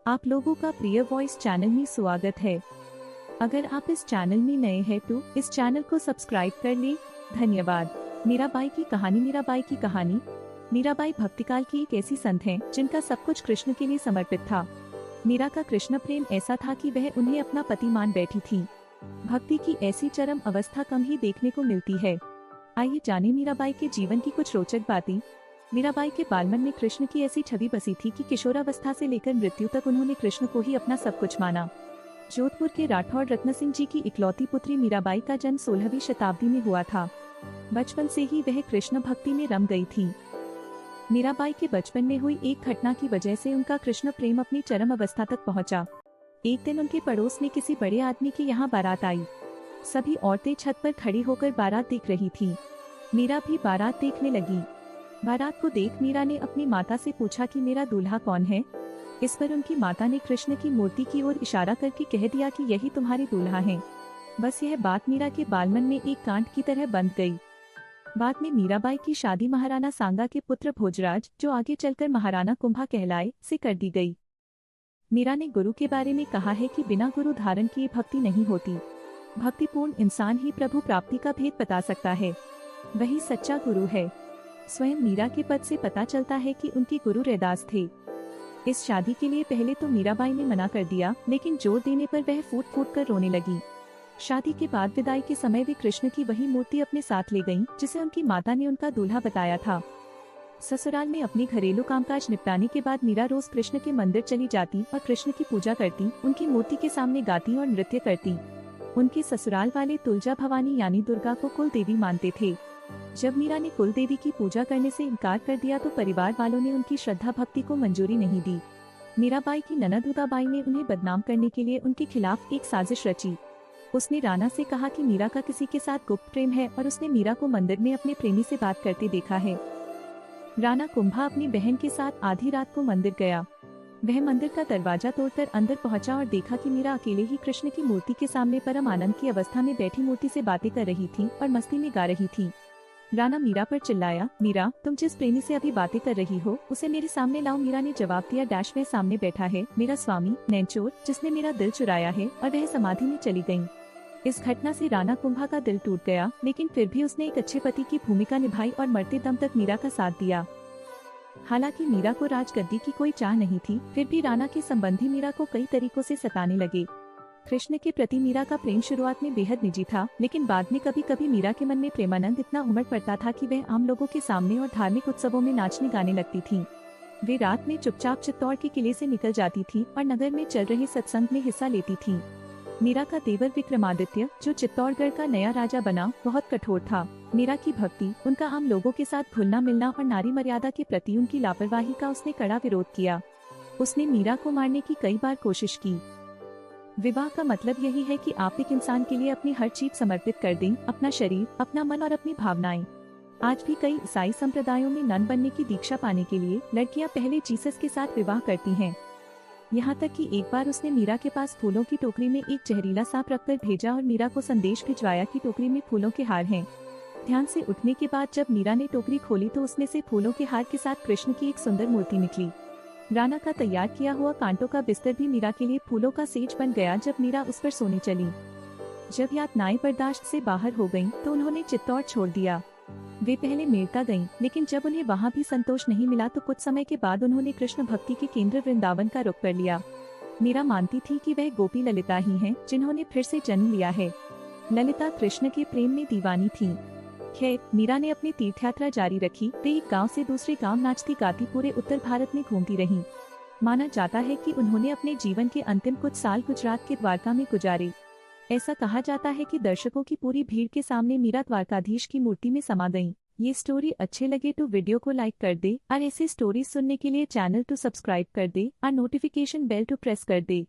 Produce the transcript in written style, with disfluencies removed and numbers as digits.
आप लोगों का प्रिय वॉइस चैनल में स्वागत है। अगर आप इस चैनल में नए हैं तो इस चैनल को सब्सक्राइब कर लें। धन्यवाद। मीराबाई की कहानी। मीराबाई भक्तिकाल की एक ऐसी संत हैं जिनका सब कुछ कृष्ण के लिए समर्पित था। मीरा का कृष्ण प्रेम ऐसा था कि वह उन्हें अपना पति मान बैठी थी। भक्ति की ऐसी चरम अवस्था कम ही देखने को मिलती है। आइए जाने मीराबाई के जीवन की कुछ रोचक बातें। मीराबाई के बालमन में कृष्ण की ऐसी छवि बसी थी कि किशोरावस्था से लेकर मृत्यु तक उन्होंने कृष्ण को ही अपना सब कुछ माना। जोधपुर के राठौड़ रत्न सिंह जी की इकलौती पुत्री मीराबाई का जन्म 16वीं शताब्दी में हुआ था। बचपन से ही वह कृष्ण भक्ति में रम गई थी। मीराबाई के बचपन में हुई एक घटना की वजह से उनका कृष्ण प्रेम अपनी चरम अवस्था तक पहुंचा। एक दिन उनके पड़ोस में किसी बड़े आदमी की यहाँ बारात आई। सभी औरतें छत पर खड़ी होकर बारात देख रही थी। मीरा भी बारात देखने लगी। बारात को देख मीरा ने अपनी माता से पूछा कि मेरा दूल्हा कौन है। इस पर उनकी माता ने कृष्ण की मूर्ति की ओर इशारा करके कह दिया कि यही तुम्हारे दूल्हा हैं। बस यह बात मीरा के बालमन में एक कांट की तरह बंध गई। बाद में मीराबाई की शादी महाराणा सांगा के पुत्र भोजराज, जो आगे चलकर महाराणा कुंभा कहलाए, से कर दी गई। मीरा ने गुरु के बारे में कहा है कि बिना गुरु धारण किए भक्ति नहीं होती। भक्तिपूर्ण इंसान ही प्रभु प्राप्ति का भेद बता सकता है। वही सच्चा गुरु है। स्वयं मीरा के पद से पता चलता है कि उनके गुरु रैदास थे। इस शादी के लिए पहले तो मीराबाई ने मना कर दिया, लेकिन जोर देने पर वह फूट फूट कर रोने लगी। शादी के बाद विदाई के समय वे कृष्ण की वही मूर्ति अपने साथ ले गईं, जिसे उनकी माता ने उनका दूल्हा बताया था। ससुराल में अपने घरेलू कामकाज निपटाने के बाद मीरा रोज कृष्ण के मंदिर चली जाती और कृष्ण की पूजा करती, उनकी मूर्ति के सामने गाती और नृत्य करती। उनके ससुराल वाले तुलजा भवानी यानी दुर्गा को कुल देवी मानते थे। जब मीरा ने कुल देवी की पूजा करने से इनकार कर दिया तो परिवार वालों ने उनकी श्रद्धा भक्ति को मंजूरी नहीं दी। मीराबाई की ननद उदाबाई ने उन्हें बदनाम करने के लिए उनके खिलाफ एक साजिश रची। उसने राणा से कहा कि मीरा का किसी के साथ गुप्त प्रेम है और उसने मीरा को मंदिर में अपने प्रेमी से बात करते देखा है। राणा कुंभा अपनी बहन के साथ आधी रात को मंदिर गया। वह मंदिर का दरवाजा तोड़कर अंदर पहुंचा और देखा कि मीरा अकेले ही कृष्ण की मूर्ति के सामने परम आनंद की अवस्था में बैठी मूर्ति से बातें कर रही थी और मस्ती में गा रही थी। राणा मीरा पर चिल्लाया, मीरा, तुम जिस प्रेमी से अभी बातें कर रही हो उसे मेरे सामने लाओ। मीरा ने जवाब दिया, डैश वह सामने बैठा है, मेरा स्वामी नैनचोर, जिसने मेरा दिल चुराया है। और वह समाधि में चली गयी। इस घटना से राणा कुंभा का दिल टूट गया, लेकिन फिर भी उसने एक अच्छे पति की भूमिका निभाई और मरते दम तक मीरा का साथ दिया। हालांकि मीरा को राजगद्दी की कोई चाह नहीं थी, फिर भी राणा के संबंधी मीरा को कई तरीकों से सताने लगे। कृष्ण के प्रति मीरा का प्रेम शुरुआत में बेहद निजी था, लेकिन बाद में कभी कभी मीरा के मन में प्रेमानंद इतना उमड़ पड़ता था कि वह आम लोगों के सामने और धार्मिक उत्सवों में नाचने गाने लगती थी। वे रात में चुपचाप चित्तौड़ के किले से निकल जाती थी और नगर में चल रहे सत्संग में हिस्सा लेती थी। मीरा का देवर विक्रमादित्य, जो चित्तौड़गढ़ का नया राजा बना, बहुत कठोर था। मीरा की भक्ति, उनका आम लोगों के साथ घुलना मिलना और नारी मर्यादा के प्रति उनकी लापरवाही का उसने कड़ा विरोध किया। उसने मीरा को मारने की कई बार कोशिश की। विवाह का मतलब यही है कि आप एक इंसान के लिए अपनी हर चीज समर्पित कर दें, अपना शरीर, अपना मन और अपनी भावनाएं। आज भी कई ईसाई संप्रदायों में नन बनने की दीक्षा पाने के लिए लड़कियां पहले जीसस के साथ विवाह करती हैं। यहाँ तक कि एक बार उसने मीरा के पास फूलों की टोकरी में एक जहरीला सांप रखकर भेजा और मीरा को संदेश भिजवाया कि टोकरी में फूलों के हार हैं। ध्यान से उठने के बाद जब मीरा ने टोकरी खोली तो उसमें से फूलों के हार के साथ कृष्ण की एक सुंदर मूर्ति निकली। राणा का तैयार किया हुआ कांटों का बिस्तर भी मीरा के लिए फूलों का सेज बन गया जब मीरा उस पर सोने चली। जब यातनाएं बर्दाश्त से बाहर हो गईं, तो उन्होंने चित्तौड़ छोड़ दिया। वे पहले मेड़ता गईं, लेकिन जब उन्हें वहाँ भी संतोष नहीं मिला तो कुछ समय के बाद उन्होंने कृष्ण भक्ति के केंद्र वृंदावन का रुख कर लिया। मीरा मानती थी कि वह गोपी ललिता ही हैं, जिन्होंने फिर से जन्म लिया है। ललिता कृष्ण के प्रेम में दीवानी थी। खैर, मीरा ने अपनी तीर्थयात्रा जारी रखी। वे एक गांव से दूसरे गांव नाचती गाती पूरे उत्तर भारत में घूमती रहीं। माना जाता है कि उन्होंने अपने जीवन के अंतिम कुछ साल गुजरात के द्वारका में गुजारे। ऐसा कहा जाता है कि दर्शकों की पूरी भीड़ के सामने मीरा द्वारकाधीश की मूर्ति में समा गईं। ये स्टोरी अच्छे लगे तो वीडियो को लाइक कर दे और ऐसी स्टोरी सुनने के लिए चैनल को सब्सक्राइब कर दे और नोटिफिकेशन बेल को प्रेस कर दे।